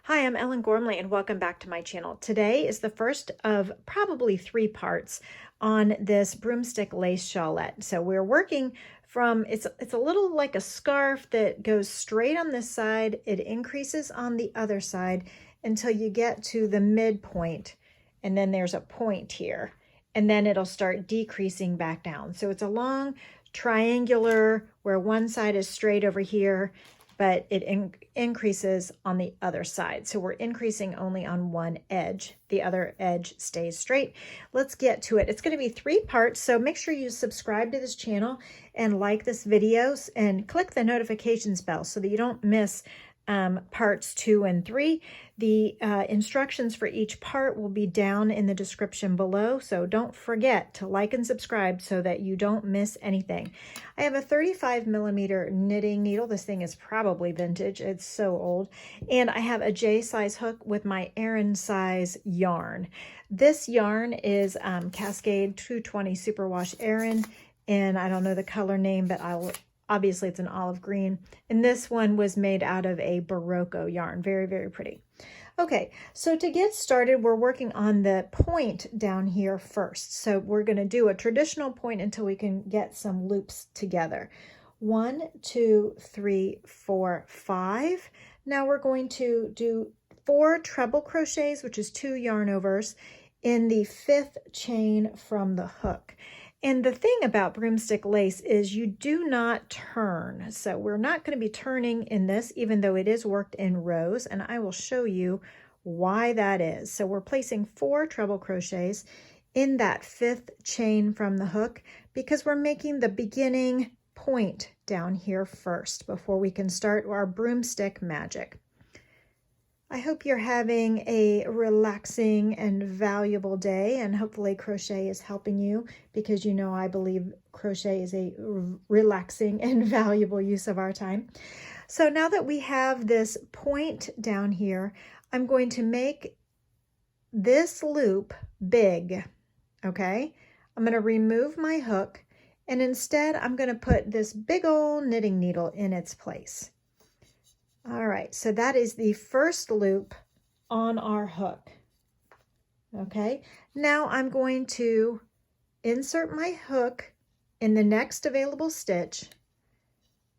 Hi, I'm Ellen Gormley and welcome back to my channel. Today is the first of probably 3 parts on this broomstick lace shawlette. So we're working from, it's a little like a scarf that goes straight on this side, it increases on the other side until you get to the midpoint, and then there's a point here, and then it'll start decreasing back down. So it's a long triangular where one side is straight over here, but it increases on the other side. So we're increasing only on one edge. The other edge stays straight. Let's get to it. It's going to be 3 parts, so make sure you subscribe to this channel and like this video and click the notifications bell so that you don't miss parts 2 and 3. The instructions for each part will be down in the description below, so don't forget to like and subscribe so that you don't miss anything. I have a 35mm knitting needle. This thing is probably vintage. It's so old. And I have a J size hook with my Aran size yarn. This yarn is Cascade 220 Superwash Aran, and I don't know the color name, but obviously it's an olive green. And this one was made out of a Berroco yarn. Very, very pretty. Okay, so to get started, we're working on the point down here first. So we're going to do a traditional point until we can get some loops together. 1, 2, 3, 4, 5. Now we're going to do 4 treble crochets, which is 2 yarn overs, in the 5th chain from the hook. And the thing about broomstick lace is you do not turn. So we're not going to be turning in this, even though it is worked in rows, and I will show you why that is. So we're placing 4 treble crochets in that 5th chain from the hook because we're making the beginning point down here first before we can start our broomstick magic. I hope you're having a relaxing and valuable day, and hopefully crochet is helping you, because you know I believe crochet is a relaxing and valuable use of our time. So now that we have this point down here, I'm going to make this loop big, okay? I'm going to remove my hook, and instead I'm going to put this big old knitting needle in its place. All right, so that is the first loop on our hook. Okay, now I'm going to insert my hook in the next available stitch,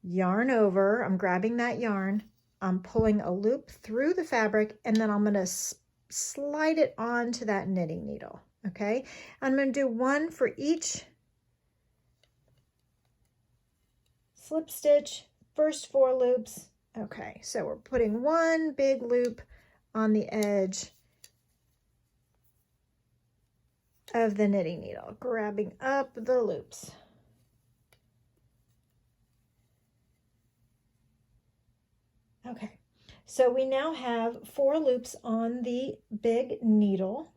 yarn over, I'm grabbing that yarn, I'm pulling a loop through the fabric, and then I'm going to slide it onto that knitting needle. Okay, I'm going to do 1 for each slip stitch, first 4 loops. Okay, so we're putting 1 big loop on the edge of the knitting needle, grabbing up the loops. Okay, so we now have 4 loops on the big needle.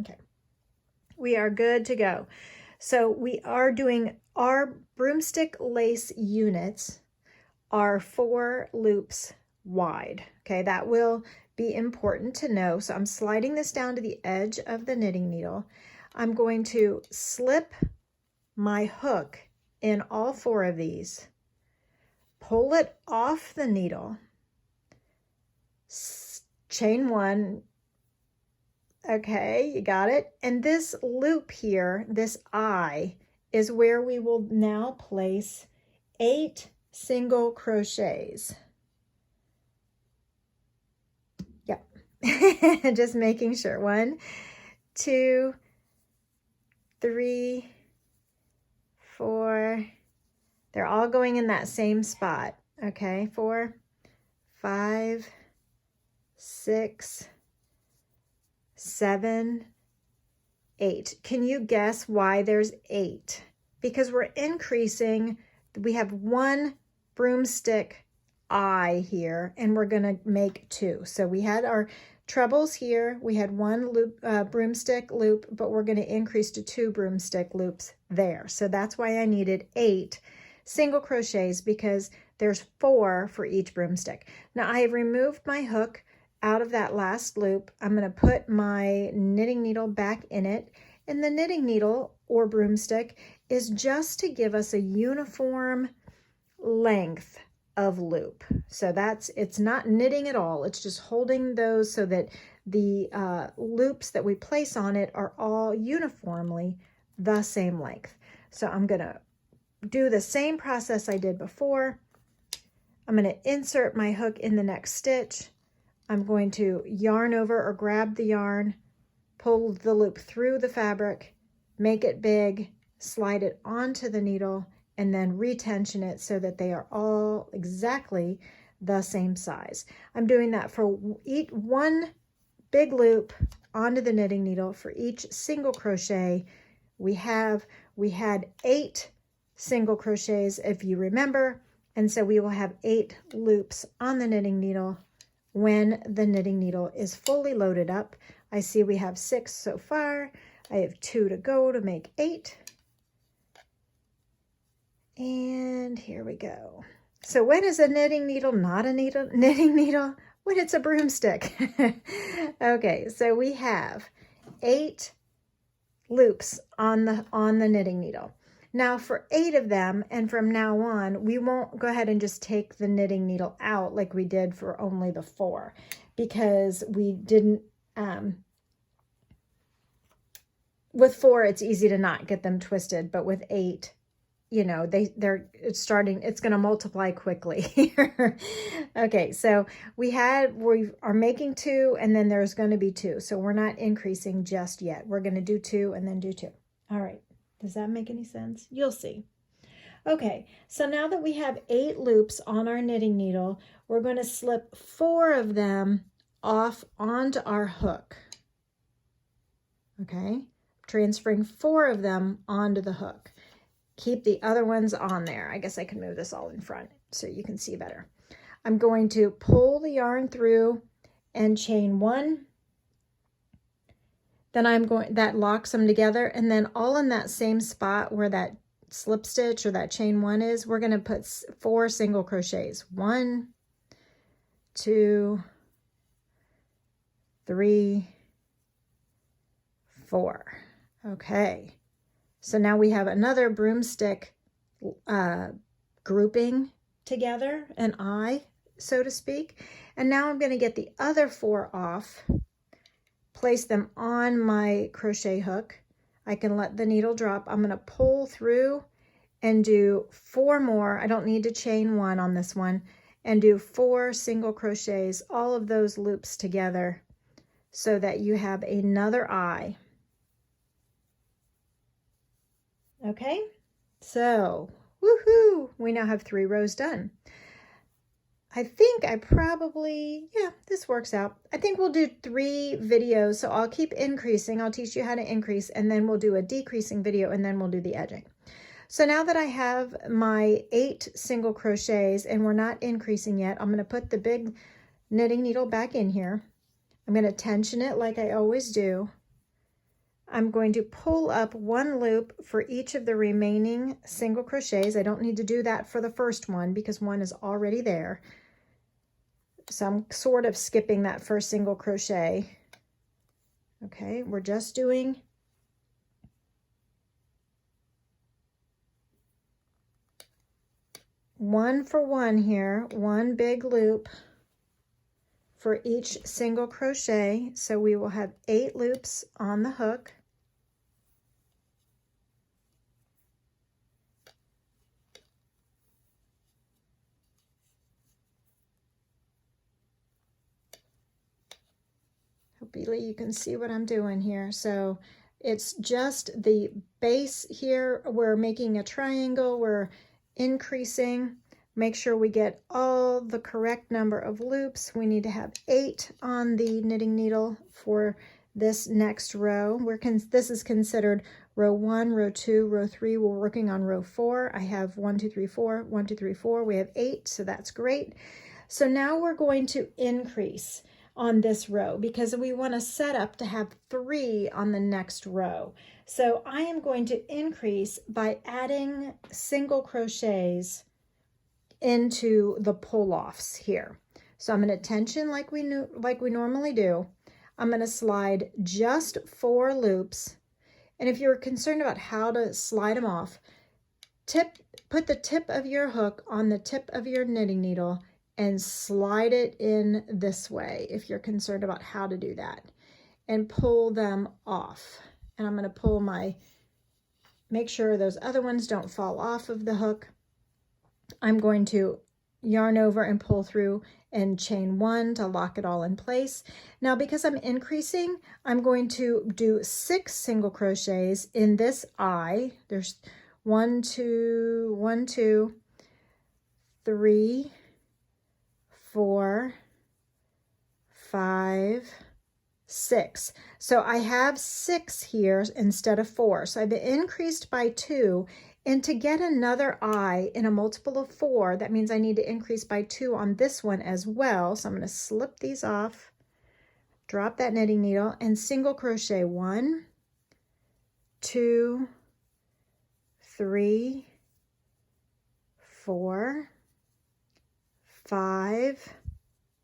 Okay, we are good to go. So we are doing our broomstick lace units are 4 loops wide. Okay, that will be important to know. So I'm sliding this down to the edge of the knitting needle. I'm going to slip my hook in all 4 of these, pull it off the needle, chain 1. Okay, you got it. And this loop here, this eye, is where we will now place 8 single crochets. Yep, just making sure. 1, 2, 3, 4. They're all going in that same spot. Okay, 4, 5, 6, 7, 8. Can you guess why there's 8? Because we're increasing. We have 1 broomstick eye here, and we're going to make 2. So we had our trebles here. We had 1 loop, broomstick loop, but we're going to increase to 2 broomstick loops there. So that's why I needed 8 single crochets, because there's 4 for each broomstick. Now I have removed my hook out of that last loop. I'm going to put my knitting needle back in it, and the knitting needle or broomstick is just to give us a uniform length of loop. So it's not knitting at all. It's just holding those so that the loops that we place on it are all uniformly the same length. So I'm going to do the same process I did before. I'm going to insert my hook in the next stitch. I'm going to yarn over or grab the yarn, pull the loop through the fabric, make it big, slide it onto the needle, and then retension it so that they are all exactly the same size. I'm doing that for each one big loop onto the knitting needle for each single crochet. We had 8 single crochets, if you remember, and so we will have 8 loops on the knitting needle when the knitting needle is fully loaded up. I see we have 6 so far. I have 2 to go to make 8. And here we go. So when is a knitting needle not a knitting needle? When it's a broomstick. Okay, so we have 8 loops on the knitting needle. Now for 8 of them, and from now on, we won't go ahead and just take the knitting needle out like we did for only the 4, because we didn't, with 4, it's easy to not get them twisted, but with 8, you know, it's going to multiply quickly here. Okay, so we are making 2, and then there's going to be 2. So we're not increasing just yet. We're going to do 2 and then do 2. All right. Does that make any sense? You'll see. Okay, so now that we have 8 loops on our knitting needle, we're going to slip 4 of them off onto our hook. Okay, transferring 4 of them onto the hook. Keep the other ones on there. I guess I can move this all in front so you can see better. I'm going to pull the yarn through and chain 1. Then that locks them together, and then all in that same spot where that slip stitch or that chain 1 is, we're going to put 4 single crochets. 1, 2, 3, 4. Okay. So now we have another broomstick grouping together, an eye, so to speak. And now I'm going to get the other 4 off, place them on my crochet hook. I can let the needle drop. I'm going to pull through and do 4 more. I don't need to chain 1 on this one, and do 4 single crochets, all of those loops together, so that you have another eye. Okay, so woohoo, we now have 3 rows done. I think this works out. I think we'll do 3 videos, so I'll keep increasing. I'll teach you how to increase, and then we'll do a decreasing video, and then we'll do the edging. So now that I have my 8 single crochets and we're not increasing yet, I'm going to put the big knitting needle back in here. I'm going to tension it like I always do. I'm going to pull up 1 loop for each of the remaining single crochets. I don't need to do that for the first one because 1 is already there. So I'm sort of skipping that first single crochet. Okay, we're just doing one for one here, 1 big loop for each single crochet. So we will have 8 loops on the hook. Hopefully you can see what I'm doing here. So it's just the base here. We're making a triangle. We're increasing. Make sure we get all the correct number of loops. We need to have 8 on the knitting needle for this next row. This is considered row 1, row 2, row 3. We're working on row 4. I have 1, 2, 3, 4, 1, 2, 3, 4. We have 8, so that's great. So now we're going to increase on this row because we want to set up to have 3 on the next row. So I am going to increase by adding single crochets into the pull-offs here. So I'm going to tension like we normally do. I'm going to slide just 4 loops. And if you're concerned about how to slide them off, put the tip of your hook on the tip of your knitting needle and slide it in this way if you're concerned about how to do that, and pull them off. And I'm going to pull make sure those other ones don't fall off of the hook. I'm going to yarn over and pull through and chain 1 to lock it all in place. Now, because I'm increasing, I'm going to do 6 single crochets in this eye. There's 1, 2, 3, 4, 5, 6. So I have 6 here instead of 4. So I've increased by 2. And to get another eye in a multiple of 4, that means I need to increase by 2 on this one as well. So I'm going to slip these off, drop that knitting needle, and single crochet 1, 2, 3, 4, 5,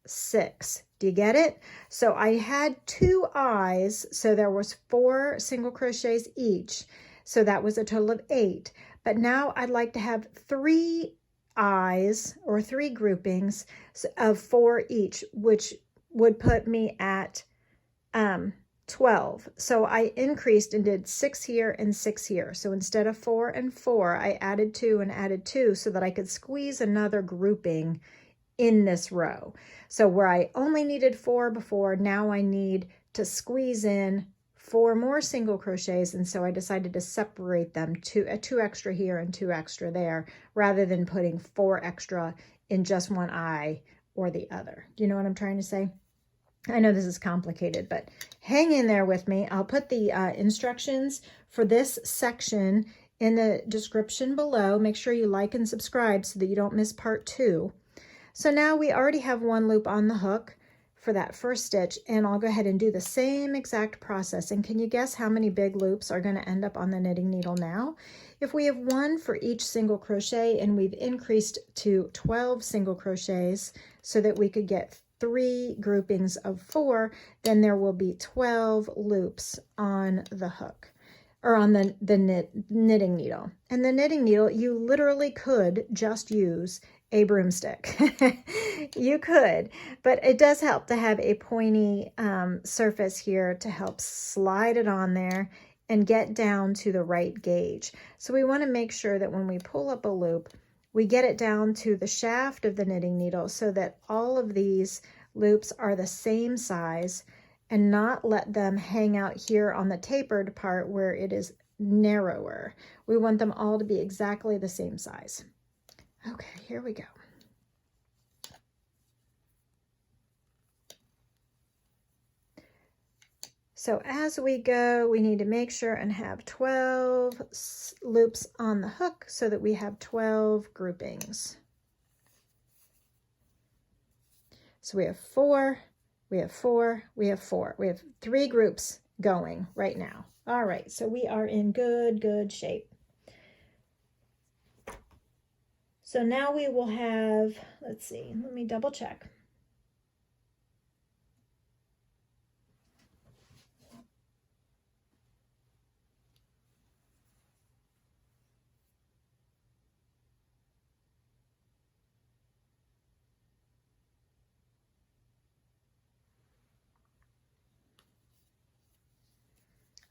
6. Do you get it? So I had 2 eyes, so there was 4 single crochets each. So that was a total of 8. But now I'd like to have 3 eyes or 3 groupings of 4 each, which would put me at 12. So I increased and did 6 here and 6 here. So instead of 4 and 4, I added 2 and added 2 so that I could squeeze another grouping in this row. So where I only needed 4 before, now I need to squeeze in 4 more single crochets, and so I decided to separate them to 2 extra here and 2 extra there, rather than putting 4 extra in just one eye or the other. Do you know what I'm trying to say? I know this is complicated, but hang in there with me. I'll put the instructions for this section in the description below. Make sure you like and subscribe so that you don't miss part 2. So now we already have 1 loop on the hook for that first stitch, and I'll go ahead and do the same exact process. And can you guess how many big loops are going to end up on the knitting needle now? If we have 1 for each single crochet, and we've increased to 12 single crochets so that we could get 3 groupings of 4, then there will be 12 loops on the hook, or on the knitting needle. And the knitting needle, you literally could just use a broomstick. You could, but it does help to have a pointy surface here to help slide it on there and get down to the right gauge. So we want to make sure that when we pull up a loop, we get it down to the shaft of the knitting needle so that all of these loops are the same size, and not let them hang out here on the tapered part where it is narrower. We want them all to be exactly the same size. Okay, here we go. So as we go, we need to make sure and have 12 loops on the hook so that we have 12 groupings. So we have 4, we have 4, we have 4. We have 3 groups going right now. All right, so we are in good shape. So now we will have, let's see, let me double check.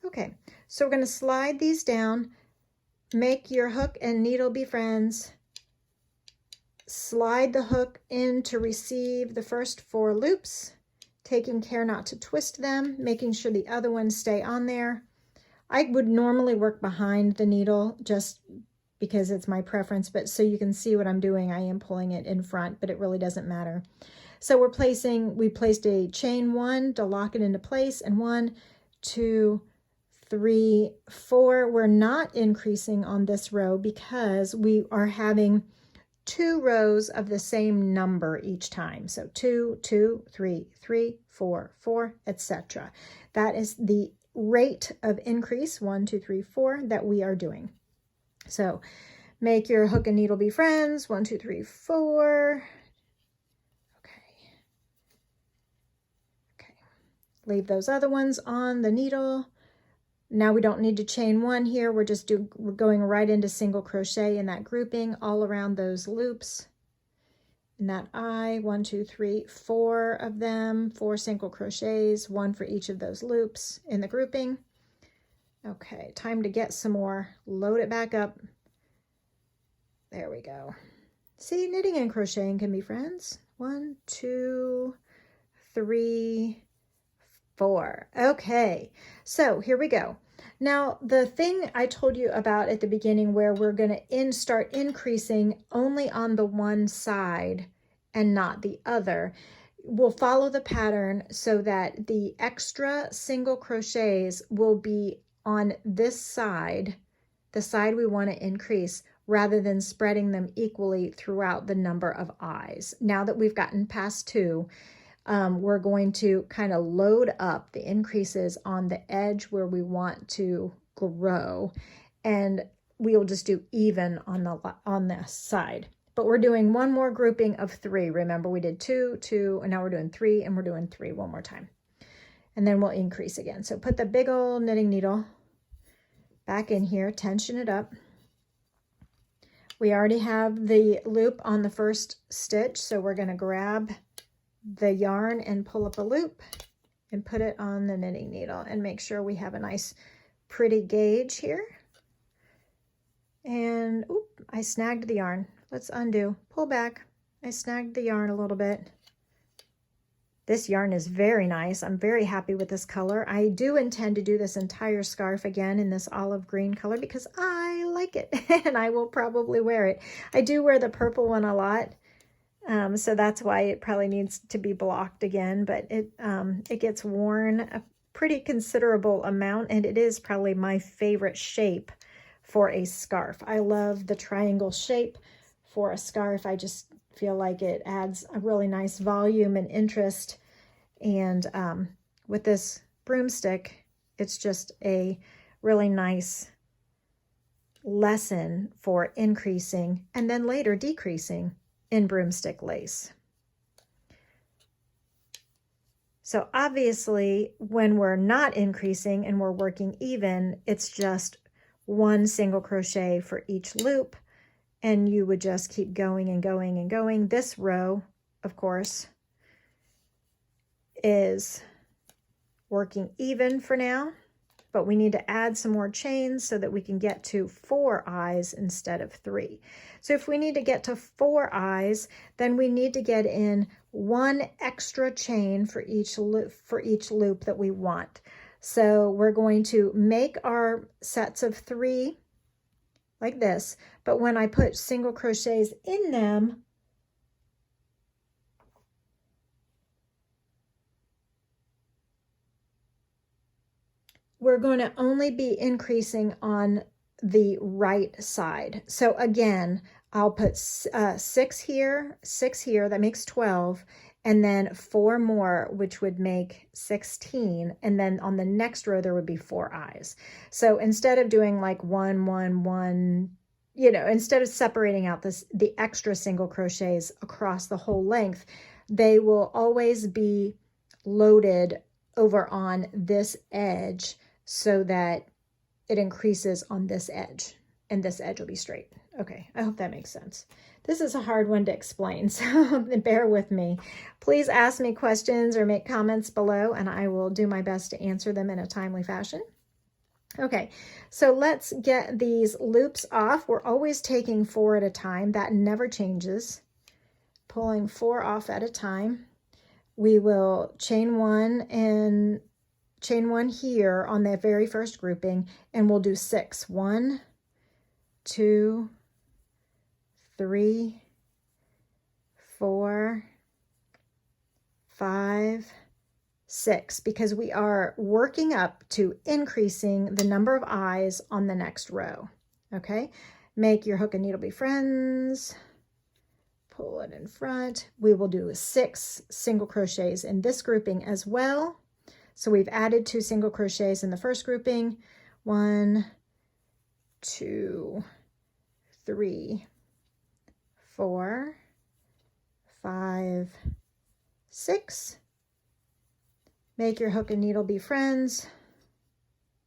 Okay, so we're going to slide these down, make your hook and needle be friends, slide the hook in to receive the first 4 loops, taking care not to twist them, making sure the other ones stay on there. I would normally work behind the needle just because it's my preference, but so you can see what I'm doing, I am pulling it in front, but it really doesn't matter. So we placed a chain 1 to lock it into place, and 1, 2, 3, 4. We're not increasing on this row because we are having 2 rows of the same number each time. So 2, 2, 3, 3, 4, 4, etc. That is the rate of increase, 1, 2, 3, 4, that we are doing. So Make your hook and needle be friends. 1, 2, 3, 4. Okay. Leave those other ones on the needle. Now we don't need to chain one here. We're going right into single crochet in that grouping all around those loops. In that eye, 1, 2, 3, 4 of them, 4 single crochets, 1 for each of those loops in the grouping. Okay, time to get some more. Load it back up. There we go. See, knitting and crocheting can be friends. 1, 2, 3, 4. Okay, so here we go. Now, the thing I told you about at the beginning where we're going to start increasing only on the one side and not the other, we'll follow the pattern so that the extra single crochets will be on this side, the side we want to increase, rather than spreading them equally throughout the number of eyes. Now that we've gotten past 2, we're going to kind of load up the increases on the edge where we want to grow, and we'll just do even on this side. But we're doing one more grouping of 3. Remember, we did 2, 2, and now we're doing 3, and we're doing 3 one more time. And then we'll increase again. So put the big old knitting needle back in here, tension it up. We already have the loop on the first stitch, so we're going to grab the yarn and pull up a loop and put it on the knitting needle and make sure we have a nice pretty gauge here. And oop, I snagged the yarn. Let's undo, pull back. I snagged the yarn a little bit. This yarn is very nice. I'm very happy with this color. I do intend to do this entire scarf again in this olive green color because I like it and I will probably wear it. I do wear the purple one a lot. So that's why it probably needs to be blocked again, but it gets worn a pretty considerable amount, and it is probably my favorite shape for a scarf. I love the triangle shape for a scarf. I just feel like it adds a really nice volume and interest, and with this broomstick, it's just a really nice lesson for increasing and then later decreasing in broomstick lace. So obviously when we're not increasing and we're working even, it's just 1 single crochet for each loop, and you would just keep going and going and going. This row, of course, is working even for now, but we need to add some more chains so that we can get to 4 eyes instead of 3. So if we need to get to 4 eyes, then we need to get in 1 extra chain for each loop that we want. So we're going to make our sets of 3 like this, but when I put single crochets in them, we're going to only be increasing on the right side. So again, I'll put 6 here, 6 here, that makes 12, and then 4 more, which would make 16, and then on the next row there would be 4 eyes. So instead of doing like 1, 1, 1, you know, instead of separating out the extra single crochets across the whole length, they will always be loaded over on this edge so that it increases on this edge, and this edge will be straight. Okay, I hope that makes sense. This is a hard one to explain, so bear with me. Please ask me questions or make comments below, and I will do my best to answer them in a timely fashion. Okay, so let's get these loops off. We're always taking 4 at a time. That never changes. Pulling 4 off at a time. We will chain 1 and chain 1 here on the very first grouping, and we'll do 6. 1, 2, 3, 4, 5, 6, because we are working up to increasing the number of eyes on the next row. Okay, make your hook and needle be friends. Pull it in front. We will do 6 single crochets in this grouping as well. So we've added 2 single crochets in the first grouping. 1, 2, 3, 4, 5, 6. Make your hook and needle be friends.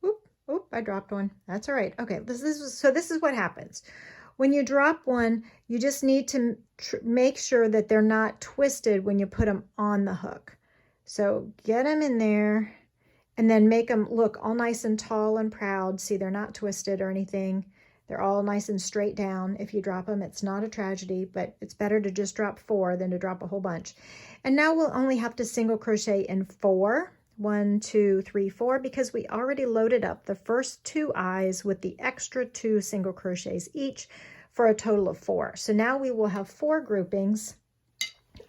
Oop, oop, I dropped one. That's all right. Okay, this is what happens. When you drop one, you just need to make sure that they're not twisted when you put them on the hook. So get them in there and then make them look all nice and tall and proud. See, they're not twisted or anything. They're all nice and straight down. If you drop them, it's not a tragedy, but it's better to just drop 4 than to drop a whole bunch. And now we'll only have to single crochet in 4. 1, 2, 3, 4, because we already loaded up the first 2 eyes with the extra 2 single crochets each for a total of 4. So now we will have 4 groupings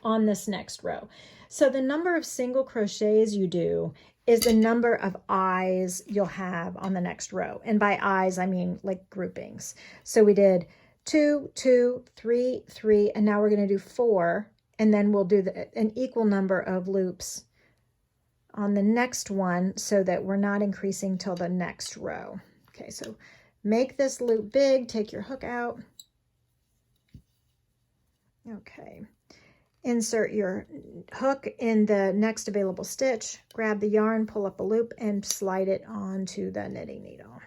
on this next row. So the number of single crochets you do is the number of eyes you'll have on the next row. And by eyes, I mean like groupings. So we did 2, 2, 3, 3, and now we're going to do 4, and then we'll do an equal number of loops on the next one so that we're not increasing till the next row. Okay, so make this loop big, take your hook out. Okay. Insert your hook in the next available stitch, grab the yarn, pull up a loop, and slide it onto the knitting needle.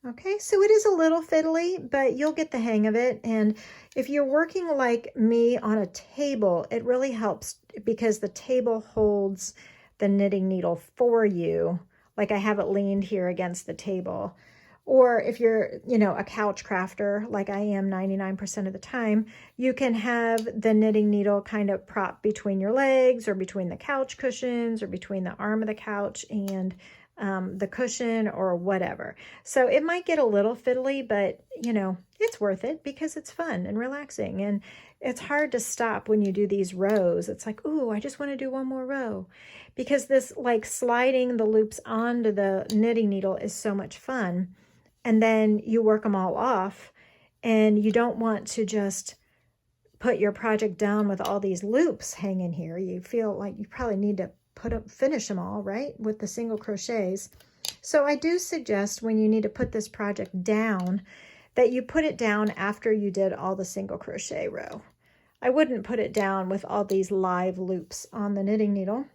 Okay, so it is a little fiddly, but you'll get the hang of it. And if you're working like me on a table, it really helps because the table holds the knitting needle for you. Like I have it leaned here against the table. Or if you're, a couch crafter, like I am 99% of the time, you can have the knitting needle kind of propped between your legs or between the couch cushions or between the arm of the couch and the cushion or whatever. So it might get a little fiddly, but, it's worth it because it's fun and relaxing. And it's hard to stop when you do these rows. It's like, ooh, I just want to do one more row. Because this, like sliding the loops onto the knitting needle is so much fun. And then you work them all off, and you don't want to just put your project down with all these loops hanging here. You feel like you probably need to finish them all, right, with the single crochets. So I do suggest when you need to put this project down that you put it down after you did all the single crochet row. I wouldn't put it down with all these live loops on the knitting needle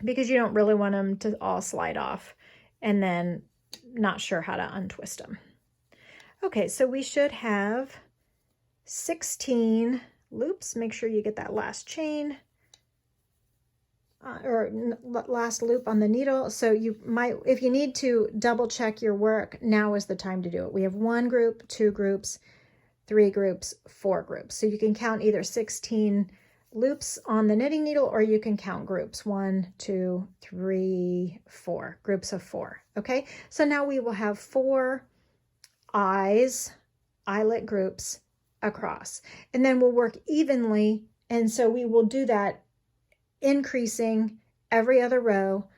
because you don't really want them to all slide off and then not sure how to untwist them. Okay, so we should have 16 loops. Make sure you get that last chain or last loop on the needle. So you might, if you need to double check your work, now is the time to do it. We have 1 group, 2 groups, 3 groups, 4 groups. So you can count either 16 loops on the knitting needle, or you can count groups 1, 2, 3, 4 groups of 4. Okay, so now we will have 4 eyelet groups across, and then we'll work evenly. And so we will do that, increasing every other row,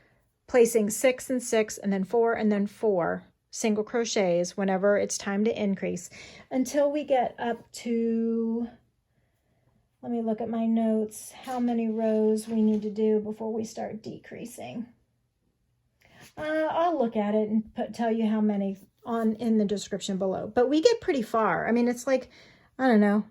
placing 6 and 6 and then 4 and then 4 single crochets whenever it's time to increase until we get up to, let me look at my notes, how many rows we need to do before we start decreasing. I'll look at it and tell you how many in the description below. But we get pretty far. I mean, it's like, I don't know,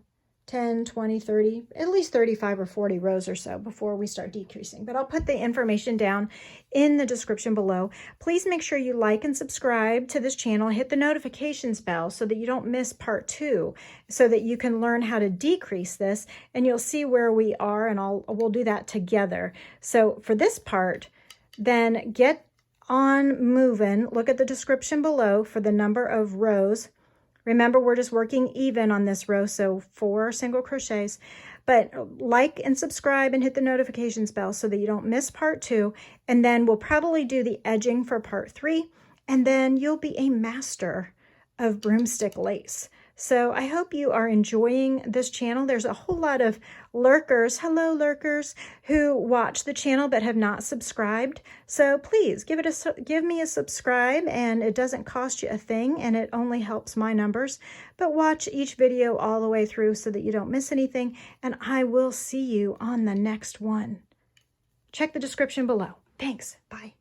10, 20, 30, at least 35 or 40 rows or so before we start decreasing. But I'll put the information down in the description below. Please make sure you like and subscribe to this channel. Hit the notifications bell so that you don't miss part 2, so that you can learn how to decrease this, and you'll see where we are, and we'll do that together. So for this part, then get on moving. Look at the description below for the number of rows. Remember, we're just working even on this row, so 4 single crochets. But like and subscribe and hit the notifications bell so that you don't miss part 2. And then we'll probably do the edging for part 3. And then you'll be a master of broomstick lace. So I hope you are enjoying this channel. There's a whole lot of lurkers, hello lurkers, who watch the channel but have not subscribed. So please give me a subscribe, and it doesn't cost you a thing, and it only helps my numbers. But watch each video all the way through so that you don't miss anything, and I will see you on the next one. Check the description below. Thanks. Bye.